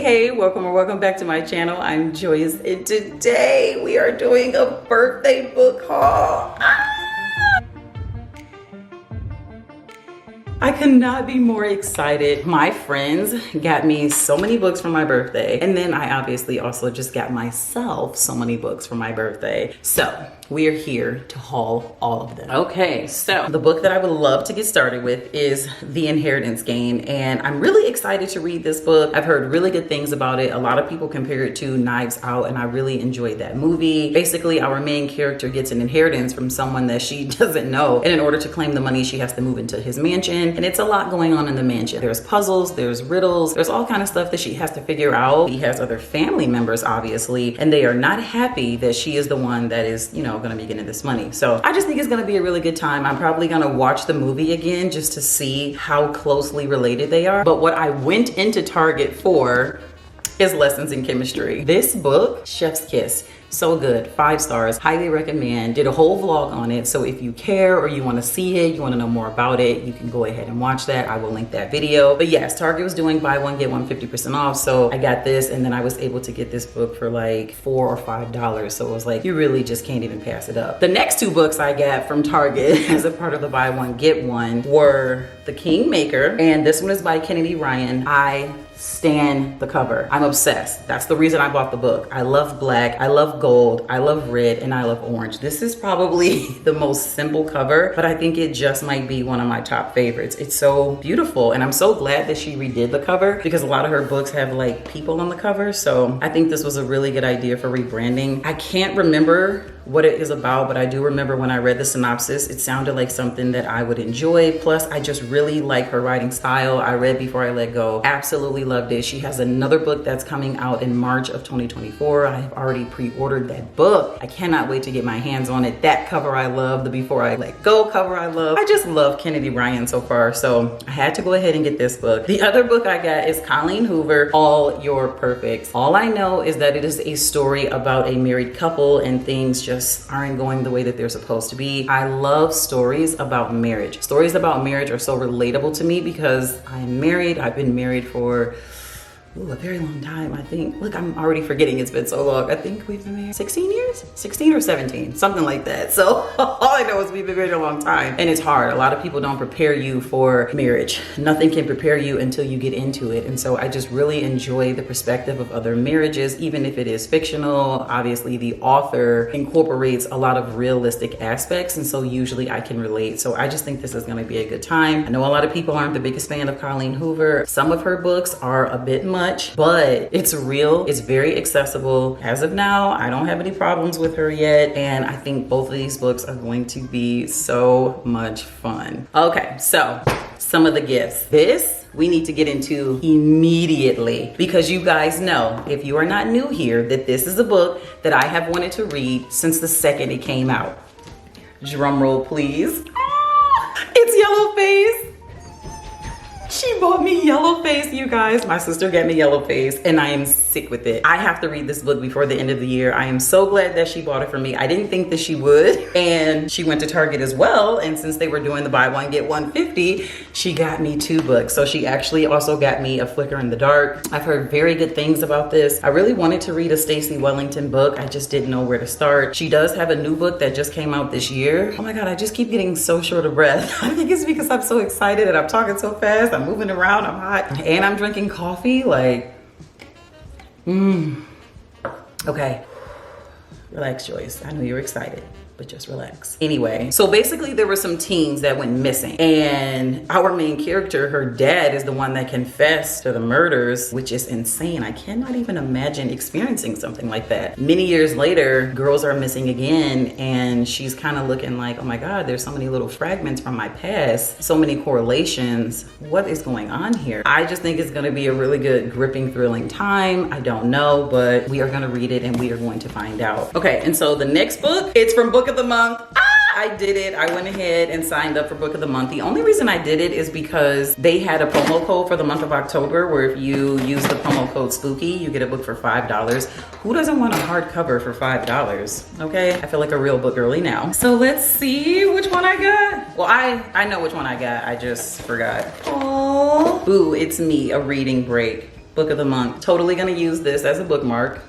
Hey, welcome or welcome back to my channel. I'm Joyce, and today we are doing a birthday book haul. I could not be more excited. My friends got me so many books for my birthday, and then I obviously also just got myself so many books for my birthday. So we are here to haul all of them. Okay, so the book that I would love to get started with is The Inheritance Game, and I'm really excited to read this book. I've heard really good things about it. A lot of people compare it to Knives Out, and I really enjoyed that movie. Basically, our main character gets an inheritance from someone that she doesn't know, and in order to claim the money, she has to move into his mansion, and it's a lot going on in the mansion. There's puzzles, there's riddles, there's all kind of stuff that she has to figure out. He has other family members, obviously, and they are not happy that she is the one that is, gonna be getting this money. So I just think it's gonna be a really good time. I'm probably gonna watch the movie again just to see how closely related they are. But what I went into Target for is lessons in chemistry. This book, Chef's Kiss. So good, 5 stars, highly recommend. Did a whole vlog on it. So if you care or you want to see it, you want to know more about it, you can go ahead and watch that. I will link that video. But yes, Target was doing buy one, get one 50% off. So I got this, and then I was able to get this book for like $4 or $5. So it was like, you really just can't even pass it up. The next 2 books I got from Target as a part of the buy one, get one were The Kingmaker, and this one is by Kennedy Ryan. I stan the cover. I'm obsessed. That's the reason I bought the book. I love black, I love gold, I love red, and I love orange. This is probably the most simple cover, but I think it just might be one of my top favorites. It's so beautiful, and I'm so glad that she redid the cover because a lot of her books have like people on the cover. So I think this was a really good idea for rebranding. I can't remember what it is about, but I do remember when I read the synopsis, it sounded like something that I would enjoy. Plus, I just really like her writing style. I read Before I Let Go, absolutely loved it. She has another book that's coming out in March of 2024. I have already pre-ordered that book. I cannot wait to get my hands on it. That cover I love, the Before I Let Go cover I love. I just love Kennedy Ryan so far, so I had to go ahead and get this book. The other book I got is Colleen Hoover, All Your Perfects. All I know is that it is a story about a married couple and things just aren't going the way that they're supposed to be. I love stories about marriage. Stories about marriage are so relatable to me because I'm married. I've been married for a very long time, I think. Look, I'm already forgetting, it's been so long. I think we've been married 16 years? 16 or 17, something like that. So all I know is we've been married a long time, and it's hard. A lot of people don't prepare you for marriage. Nothing can prepare you until you get into it. And so I just really enjoy the perspective of other marriages, even if it is fictional. Obviously, the author incorporates a lot of realistic aspects, and so usually I can relate. So I just think this is gonna be a good time. I know a lot of people aren't the biggest fan of Colleen Hoover. Some of her books are a bit much, but it's real, it's very accessible. As of now, I don't have any problems with her yet, and I think both of these books are going to be so much fun. Okay, so some of the gifts. This we need to get into immediately because you guys know, if you are not new here, that this is a book that I have wanted to read since the second it came out. Drum roll, please. It's Yellowface. She bought me Yellowface, you guys. My sister got me Yellowface, and I am sick with it. I have to read this book before the end of the year. I am so glad that she bought it for me. I didn't think that she would, and she went to Target as well, and since they were doing the buy one, get one 50, she got me 2 books. So she actually also got me A Flicker in the Dark. I've heard very good things about this. I really wanted to read a Stacey Wellington book. I just didn't know where to start. She does have a new book that just came out this year. Oh my God, I just keep getting so short of breath. I think it's because I'm so excited and I'm talking so fast. I'm moving around, I'm hot, and I'm drinking coffee. Like, okay, relax, Joyce. I know you're excited, but just relax. Anyway, so basically there were some teens that went missing, and our main character, her dad, is the one that confessed to the murders, which is insane. I cannot even imagine experiencing something like that. Many years later, girls are missing again, and she's kind of looking like, oh my God, there's so many little fragments from my past, so many correlations. What is going on here? I just think it's gonna be a really good, gripping, thrilling time. I don't know, but we are gonna read it and we are going to find out. Okay, and so the next book, it's from Book of the Month. I did it. I went ahead and signed up for Book of the Month. The only reason I did it is because they had a promo code for the month of October where if you use the promo code SPOOKY, you get a book for $5. Who doesn't want a hardcover for $5? Okay, I feel like a real book girly now. So let's see which one I got. Well, I know which one I got. I just forgot. Oh, Boo, It's Me, A Reading Break. book of the month. Totally gonna use this as a bookmark.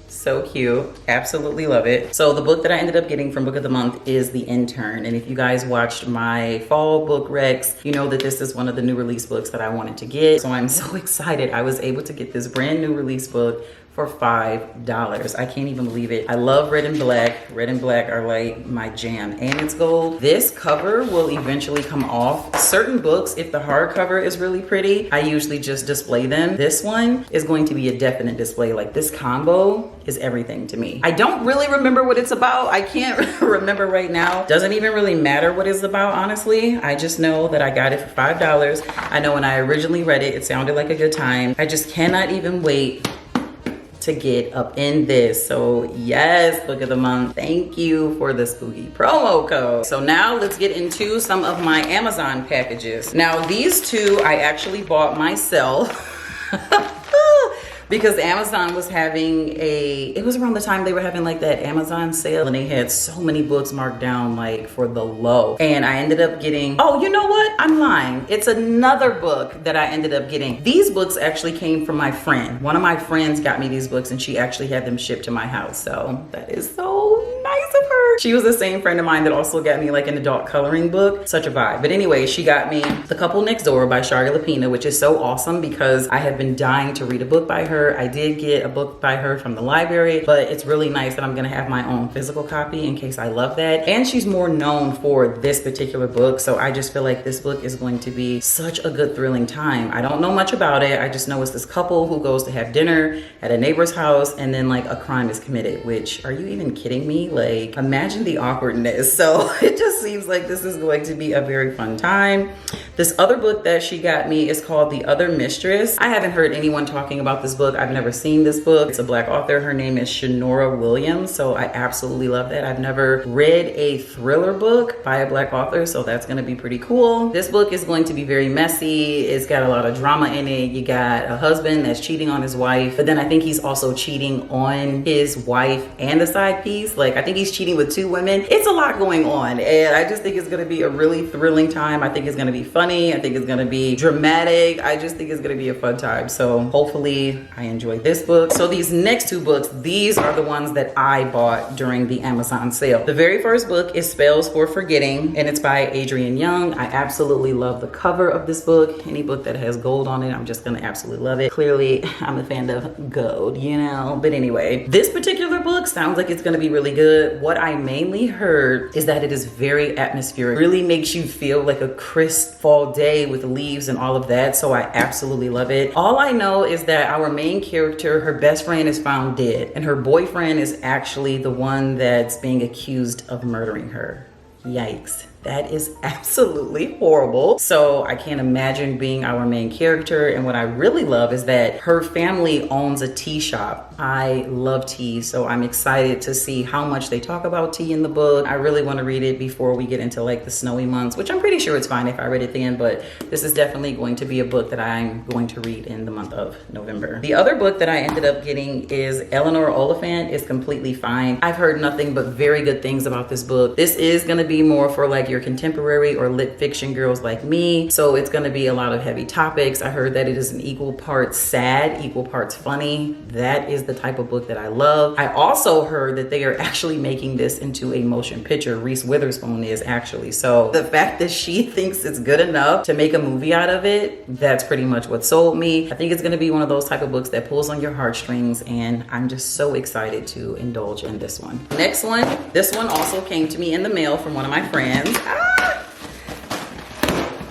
So cute, absolutely love it. So the book that I ended up getting from book of the month is The Intern. And if you guys watched my fall book recs, you know that this is one of the new release books that I wanted to get. So I'm so excited I was able to get this brand new release book for $5. I can't even believe it. I love red and black. Red and black are like my jam, and it's gold. This cover will eventually come off. Certain books, if the hardcover is really pretty, I usually just display them. This one is going to be a definite display. Like, this combo is everything to me. I don't really remember what it's about. I can't remember right now. Doesn't even really matter what it's about, honestly. I just know that I got it for $5. I know when I originally read it, it sounded like a good time. I just cannot even wait to get up in this. So yes, book of the month, thank you for the spooky promo code. So now let's get into some of my Amazon packages. Now these two I actually bought myself because Amazon was having it was around the time they were having like that Amazon sale, and they had so many books marked down like for the low. And I ended up getting, oh, you know what? I'm lying. It's another book that I ended up getting. These books actually came from my friend. One of my friends got me these books and she actually had them shipped to my house. So that is so nice of her. She was the same friend of mine that also got me like an adult coloring book. Such a vibe. But anyway, she got me The Couple Next Door by Shari Lapina, which is so awesome because I have been dying to read a book by her. I did get a book by her from the library, but it's really nice that I'm gonna have my own physical copy in case I love that. And she's more known for this particular book, so I just feel like this book is going to be such a good thrilling time. I don't know much about it. I just know it's this couple who goes to have dinner at a neighbor's house, and then like a crime is committed, which, are you even kidding me? Like, imagine the awkwardness. So it just seems like this is going to be a very fun time. This other book that she got me is called The Other Mistress. I haven't heard anyone talking about this book. I've never seen this book. It's a Black author. Her name is Shanora Williams. So I absolutely love that. I've never read a thriller book by a Black author, so that's gonna be pretty cool. This book is going to be very messy. It's got a lot of drama in it. You got a husband that's cheating on his wife, but then I think he's also cheating on his wife and the side piece. Like, I think he's cheating with two women. It's a lot going on, and I just think it's gonna be a really thrilling time. I think it's gonna be funny. I think it's gonna be dramatic. I just think it's gonna be a fun time. So hopefully I enjoy this book. So these next two books, these are the ones that I bought during the Amazon sale. The very first book is Spells for Forgetting, and it's by Adrienne Young. I absolutely love the cover of this book. Any book that has gold on it, I'm just gonna absolutely love it. Clearly, I'm a fan of gold, you know? But anyway, this particular book sounds like it's gonna be really good. What I mainly heard is that it is very atmospheric. Really makes you feel like a crisp fall day with leaves and all of that. So I absolutely love it. All I know is that our main character, her best friend is found dead, and her boyfriend is actually the one that's being accused of murdering her. Yikes. That is absolutely horrible. So I can't imagine being our main character. And what I really love is that her family owns a tea shop. I love tea, so I'm excited to see how much they talk about tea in the book. I really want to read it before we get into like the snowy months, which I'm pretty sure it's fine if I read it then, but this is definitely going to be a book that I'm going to read in the month of November. The other book that I ended up getting is Eleanor Oliphant is Completely Fine. I've heard nothing but very good things about this book. This is going to be more for like your contemporary or lit fiction girls like me, so it's going to be a lot of heavy topics. I heard that it is an equal parts sad, equal parts funny. That is the type of book that I love. I also heard that they are actually making this into a motion picture. Reese Witherspoon is actually. So the fact that she thinks it's good enough to make a movie out of it, that's pretty much what sold me. I think it's going to be one of those type of books that pulls on your heartstrings, and I'm just so excited to indulge in this one. Next one, this one also came to me in the mail from one of my friends.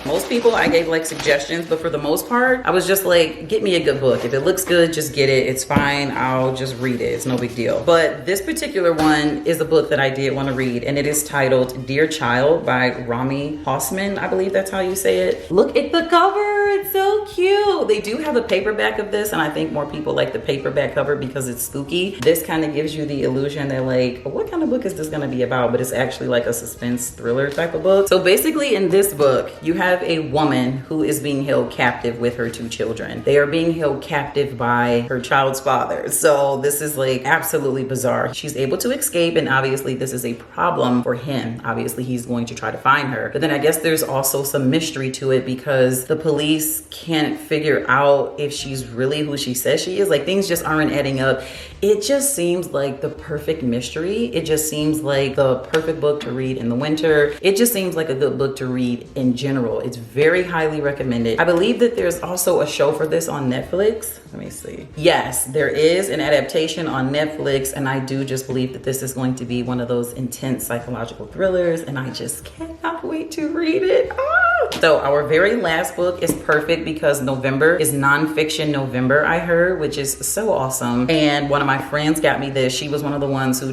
Most people I gave like suggestions, but for the most part, I was just like, get me a good book. If it looks good, just get it. It's fine. I'll just read it. It's no big deal. But this particular one is a book that I did want to read, and it is titled Dear Child by Rami Hossman. I believe that's how you say it. Look at the cover. It's so cute. They do have a paperback of this, and I think more people like the paperback cover because it's spooky. This kind of gives you the illusion that like, what kind of book is this going to be about? But it's actually like a suspense thriller type of book. So basically in this book, you have have a woman who is being held captive with her 2 children. They are being held captive by her child's father. So this is like absolutely bizarre. She's able to escape, and obviously this is a problem for him. Obviously he's going to try to find her. But then I guess there's also some mystery to it because the police can't figure out if she's really who she says she is. Like, things just aren't adding up. It just seems like the perfect mystery. It just seems like the perfect book to read in the winter. It just seems like a good book to read in general. It's very highly recommended. I believe that there's also a show for this on Netflix. Let me see. Yes, there is an adaptation on Netflix, and I do just believe that this is going to be one of those intense psychological thrillers, and I just cannot wait to read it. So our very last book is perfect because November is nonfiction November, I heard, which is so awesome. And one of my friends got me this. She was one of the ones who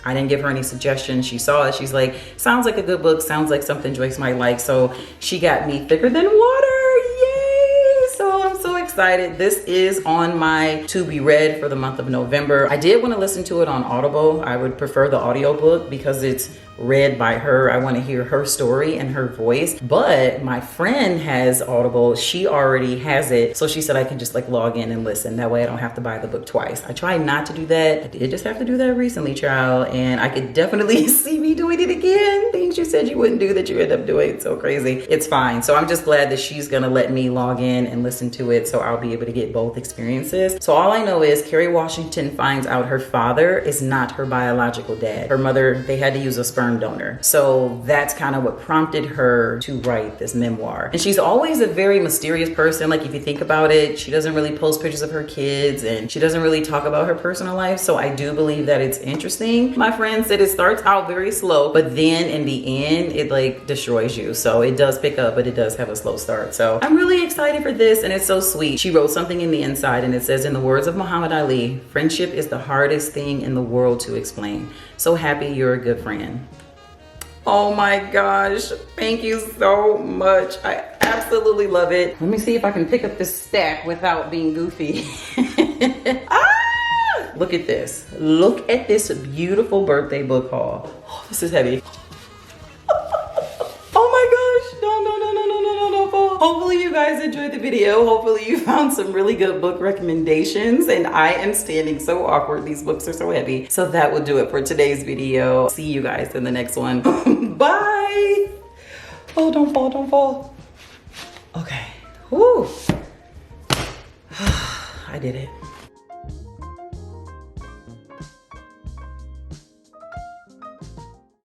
I didn't give her any suggestions. She saw it. She's like, sounds like a good book. Sounds like something Joyce might like. So she got me Thicker Than Water. Yay! So I'm so excited. This is on my to be read for the month of November. I did want to listen to it on Audible. I would prefer the audiobook because it's read by her. I want to hear her story and her voice, but my friend has Audible. She already has it, so she said I can just like log in and listen. That way I don't have to buy the book twice. I try not to do that. I did just have to do that recently, child, and I could definitely see me doing it again. Things you said you wouldn't do that you end up doing. It's so crazy. It's fine. So I'm just glad that she's gonna let me log in and listen to it, so I'll be able to get both experiences. So all I know is Kerry Washington finds out her father is not her biological dad. Her mother, they had to use a sperm donor. So that's kind of what prompted her to write this memoir. And she's always a very mysterious person. Like, if you think about it, she doesn't really post pictures of her kids and she doesn't really talk about her personal life. So I do believe that it's interesting. My friend said it starts out very slow, but then in the end, it like destroys you. So it does pick up, but it does have a slow start. So I'm really excited for this, and it's so sweet. She wrote something in the inside, and it says, in the words of Muhammad Ali, friendship is the hardest thing in the world to explain. So happy you're a good friend. Oh my gosh, thank you so much. I absolutely love it. Let me see if I can pick up this stack without being goofy. Look at this. Look at this beautiful birthday book haul. Oh, this is heavy. Oh my gosh, no. Hopefully you guys enjoyed the video. Hopefully you found some really good book recommendations, and I am standing so awkward. These books are so heavy. So that will do it for today's video. See you guys in the next one. Bye. Oh, don't fall. Okay. Woo. I did it.